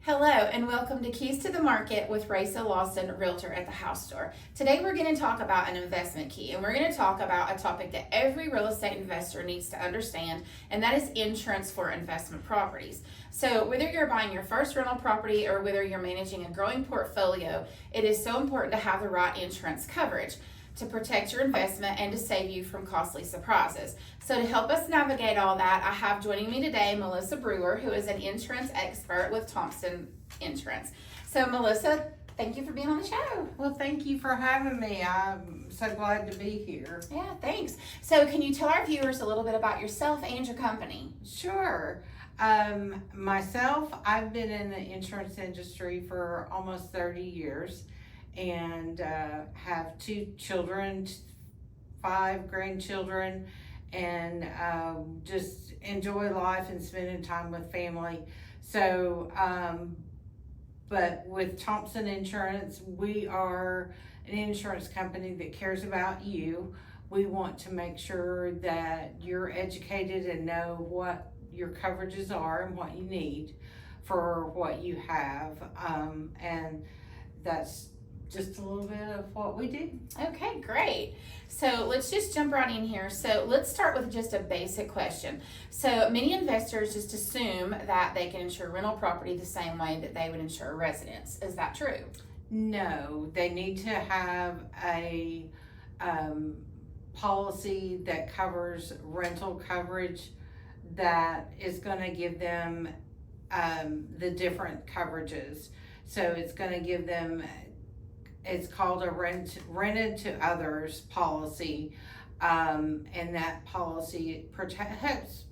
Hello and welcome to Keys to the Market with Racia Lawson, Realtor at the House Store. Today we're going to talk about an investment key, and we're going to talk about a topic that every real estate investor needs to understand, and that is insurance for investment properties. So whether you're buying your first rental property or whether you're managing a growing portfolio, it is so important to have the right insurance coverage to protect your investment and to save you from costly surprises. So to help us navigate all that, I have joining me today Melissa Brewer, who is an insurance expert with Thompson Insurance. So Melissa, thank you for being on the show. Well, thank you for having me. I'm so glad to be here. Yeah, thanks. So can you tell our viewers a little bit about yourself and your company? Sure. Myself, I've been in the insurance industry for almost 30 years and have 2 children, 5 grandchildren, and just enjoy life and spending time with family. So, but with Thompson Insurance, we are an insurance company that cares about you. We want to make sure that you're educated and know what your coverages are and what you need for what you have. And that's just a little bit of what we do. Okay, great. So let's just jump right in here. So let's start with just a basic question. So many investors just assume that they can insure rental property the same way that they would insure a residence. Is that true? No, they need to have a policy that covers rental coverage that is going to give them the different coverages. So it's going to give them, it's called a rented to others policy, and that policy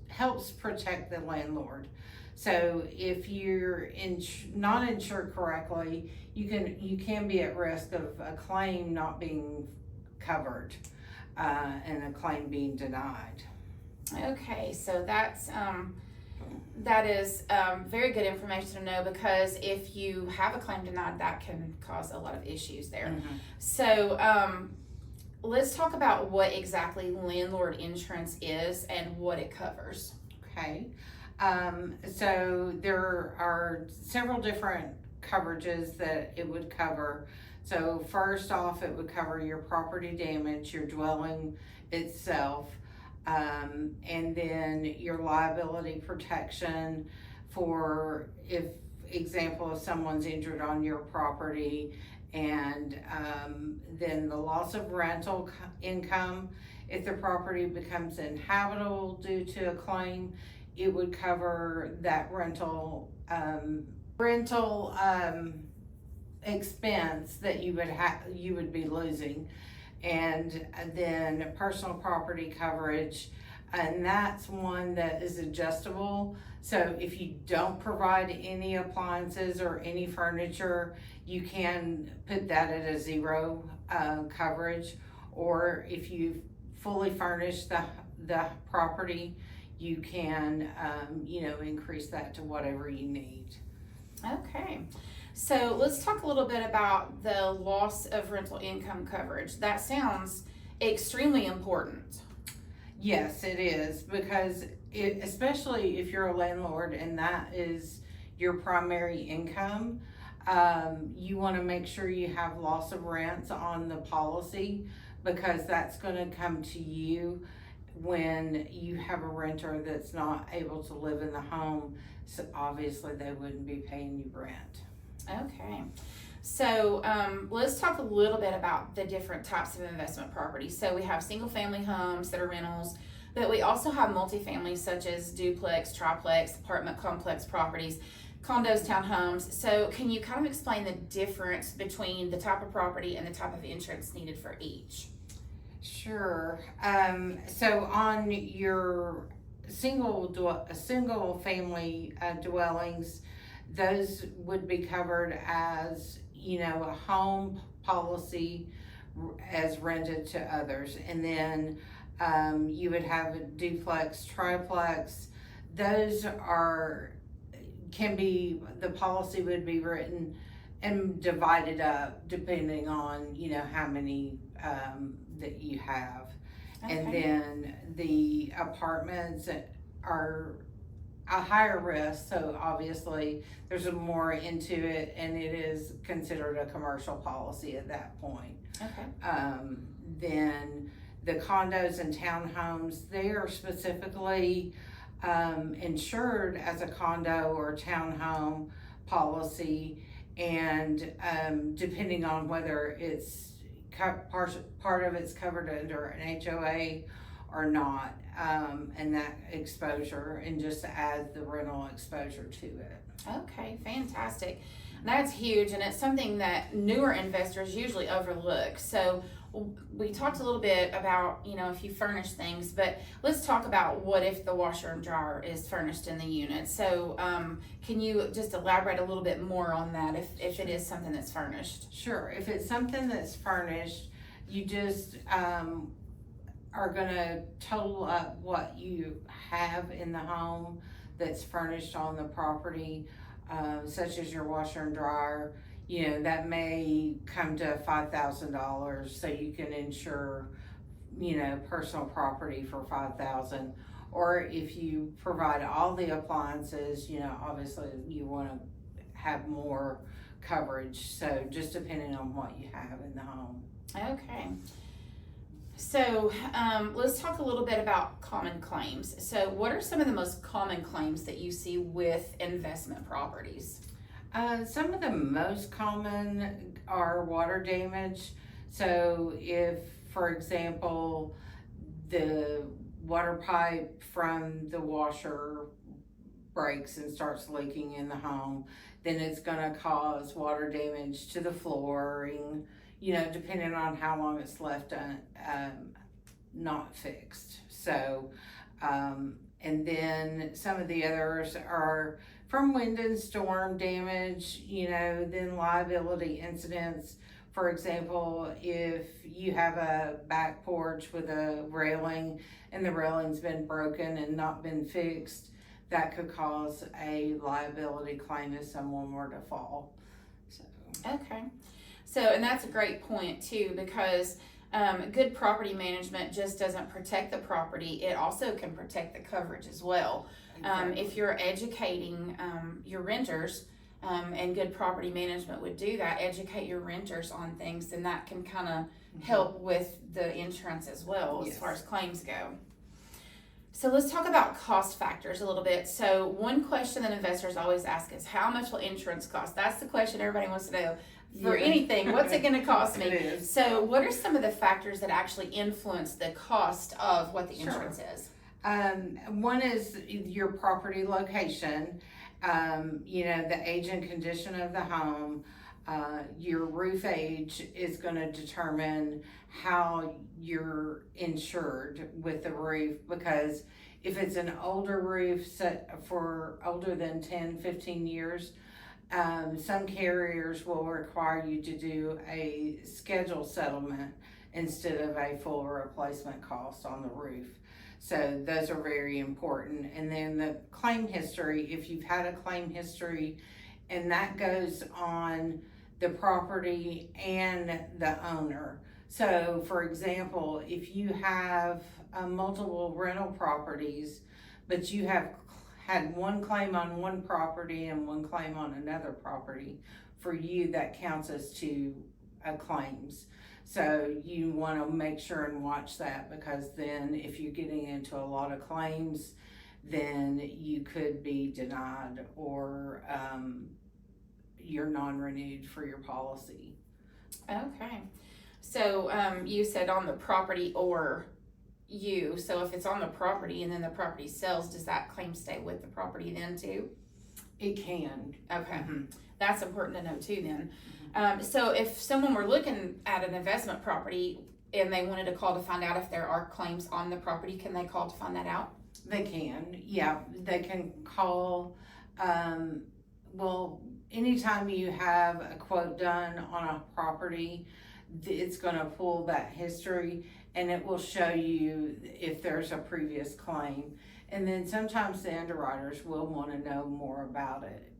helps protect the landlord. So if you're not insured correctly, you can be at risk of a claim not being covered and a claim being denied. Okay, so that is very good information to know, because if you have a claim denied, that can cause a lot of issues there. Mm-hmm. So let's talk about what exactly landlord insurance is and what it covers. Okay, so there are several different coverages that it would cover. So first off, it would cover your property damage, your dwelling itself, and then your liability protection for, if example, if someone's injured on your property, and then the loss of rental income. If the property becomes uninhabitable due to a claim, it would cover that rental expense that you would be losing. And then personal property coverage, and that's one that is adjustable. So if you don't provide any appliances or any furniture, you can put that at a 0 coverage. Or if you fully furnish the property, you can increase that to whatever you need. Okay. So let's talk a little bit about the loss of rental income coverage. That sounds extremely important. Yes, it is, because especially if you're a landlord and that is your primary income, you want to make sure you have loss of rents on the policy, because that's going to come to you when you have a renter that's not able to live in the home. So obviously they wouldn't be paying you rent. Okay, so let's talk a little bit about the different types of investment properties. So we have single family homes that are rentals, but we also have multifamily such as duplex, triplex, apartment complex properties, condos, townhomes. So can you kind of explain the difference between the type of property and the type of insurance needed for each? Sure. So on your single family dwellings, those would be covered as, a home policy as rented to others. And then you would have a duplex, triplex. Those the policy would be written and divided up depending on, how many that you have. Okay. And then the apartments are a higher risk, so obviously there's more into it, and it is considered a commercial policy at that point. Okay. Then the condos and townhomes, they are specifically insured as a condo or townhome policy, and depending on whether it's part of it's covered under an HOA or not, and that exposure, and just add the rental exposure to it. Okay, fantastic. That's huge, and it's something that newer investors usually overlook. So we talked a little bit about, if you furnish things, but let's talk about what if the washer and dryer is furnished in the unit. So can you just elaborate a little bit more on that if it is something that's furnished? Sure. If it's something that's furnished, you just are gonna total up what you have in the home that's furnished on the property, such as your washer and dryer. That may come to $5,000, so you can insure, personal property for $5,000. Or if you provide all the appliances, obviously you want to have more coverage. So just depending on what you have in the home. Okay. So let's talk a little bit about common claims. So what are some of the most common claims that you see with investment properties? Some of the most common are water damage. So if, for example, the water pipe from the washer breaks and starts leaking in the home, then it's gonna cause water damage to the flooring, depending on how long it's left not fixed. So, and then some of the others are from wind and storm damage, then liability incidents. For example, if you have a back porch with a railing and the railing's been broken and not been fixed, that could cause a liability claim if someone were to fall. Okay. So, and that's a great point too, because good property management just doesn't protect the property, it also can protect the coverage as well. Exactly. If you're educating your renters, and good property management would do that, educate your renters on things, then that can kind of help with the insurance as well, Yes. as far as claims go. So let's talk about cost factors a little bit. So one question that investors always ask is, how much will insurance cost? That's the question everybody wants to know. For anything, what's it going to cost me? It is. So what are some of the factors that actually influence the cost of what the insurance is? One is your property location, the age and condition of the home. Your roof age is going to determine how you're insured with the roof, because if it's an older roof set for older than 10, 15 years, some carriers will require you to do a scheduled settlement instead of a full replacement cost on the roof. So those are very important. And then the claim history, if you've had a claim history, and that goes on the property and the owner. So for example, if you have multiple rental properties, but you have had one claim on one property and one claim on another property, for you that counts as two claims. So you want to make sure and watch that, because then if you're getting into a lot of claims, then you could be denied, or you're non-renewed for your policy. Okay. So you said on the property or you. So if it's on the property and then the property sells, does that claim stay with the property then too? It can. Okay. Mm-hmm. That's important to know too then. So if someone were looking at an investment property and they wanted to call to find out if there are claims on the property, can they call to find that out? They can, yeah. They can call. Well, anytime you have a quote done on a property, it's going to pull that history, and it will show you if there's a previous claim. And then sometimes the underwriters will want to know more about it.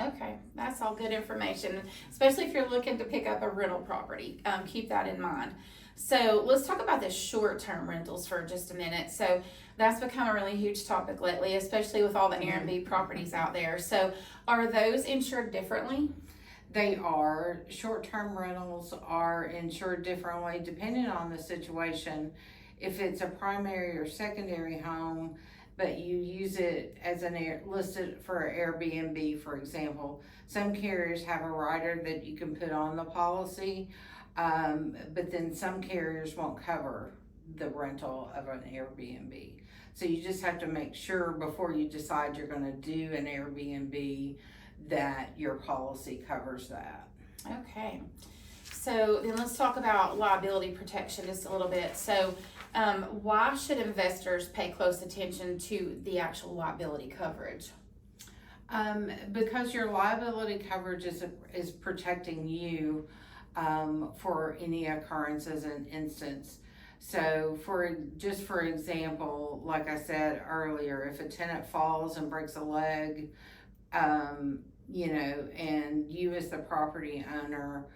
Okay, that's all good information, especially if you're looking to pick up a rental property. Keep that in mind. So let's talk about the short-term rentals for just a minute. So that's become a really huge topic lately, especially with all the Airbnb properties out there. So are those insured differently? They are. Short-term rentals are insured differently depending on the situation. If it's a primary or secondary home, but you use it as listed for Airbnb, for example, some carriers have a rider that you can put on the policy, but then some carriers won't cover the rental of an Airbnb. So you just have to make sure before you decide you're going to do an Airbnb that your policy covers that. Okay. So then let's talk about liability protection just a little bit. So why should investors pay close attention to the actual liability coverage? Because your liability coverage is protecting you for any occurrences and instance. So for example, like I said earlier, if a tenant falls and breaks a leg, and you as the property owner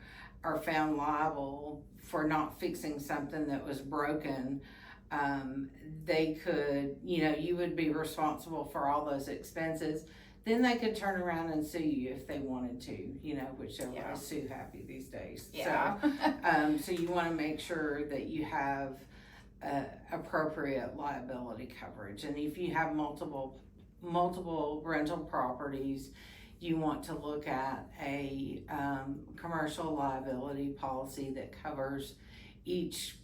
are found liable for not fixing something that was broken, they could, you would be responsible for all those expenses. Then they could turn around and sue you if they wanted to, which everybody's sue happy these days. Yeah. So you want to make sure that you have appropriate liability coverage. And if you have multiple rental properties, you want to look at a commercial liability policy that covers each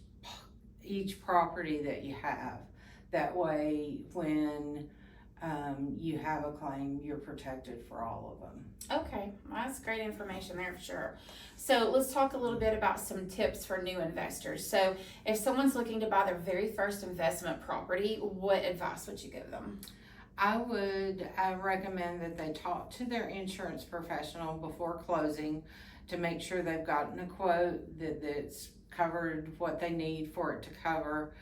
property that you have. That way, when you have a claim, you're protected for all of them. Okay, that's great information there for sure. So let's talk a little bit about some tips for new investors. So if someone's looking to buy their very first investment property, what advice would you give them? I would recommend that they talk to their insurance professional before closing to make sure they've gotten a quote that's covered what they need for it to cover,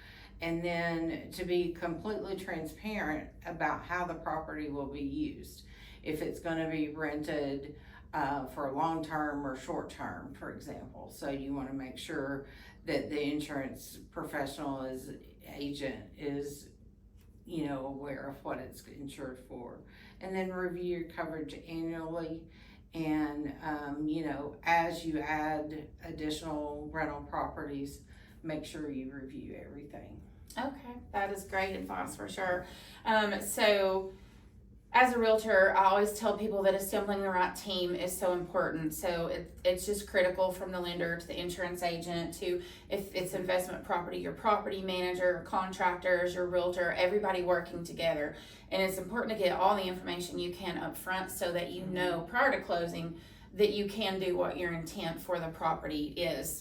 and then to be completely transparent about how the property will be used. If it's going to be rented for long term or short term, for example. So you want to make sure that the insurance professional agent is aware of what it's insured for, and then review your coverage annually. And as you add additional rental properties, make sure you review everything. Okay, that is great advice for sure. So as a realtor, I always tell people that assembling the right team is so important. So it's just critical, from the lender to the insurance agent to, if it's investment property, your property manager, contractors, your realtor, everybody working together. And it's important to get all the information you can up front so that you know prior to closing that you can do what your intent for the property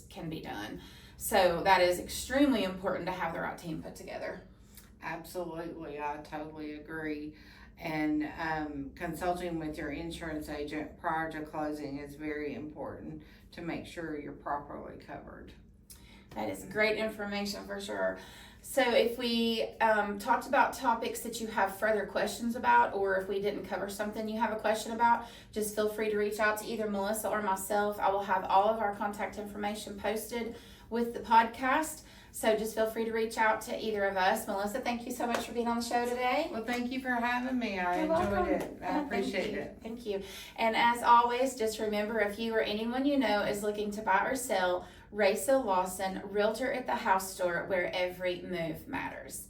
can be done. So that is extremely important to have the right team put together. Absolutely, I totally agree. And consulting with your insurance agent prior to closing is very important to make sure you're properly covered. That is great information for sure. So if we talked about topics that you have further questions about, or if we didn't cover something you have a question about, just feel free to reach out to either Melissa or myself. I will have all of our contact information posted with the podcast. So just feel free to reach out to either of us. Melissa, thank you so much for being on the show today. Well, thank you for having me. I You're enjoyed welcome. it. I appreciate it. Thank you. And as always, just remember, if you or anyone you know is looking to buy or sell, RaciaSellsHomes, Realtor at the House Store, where every move matters.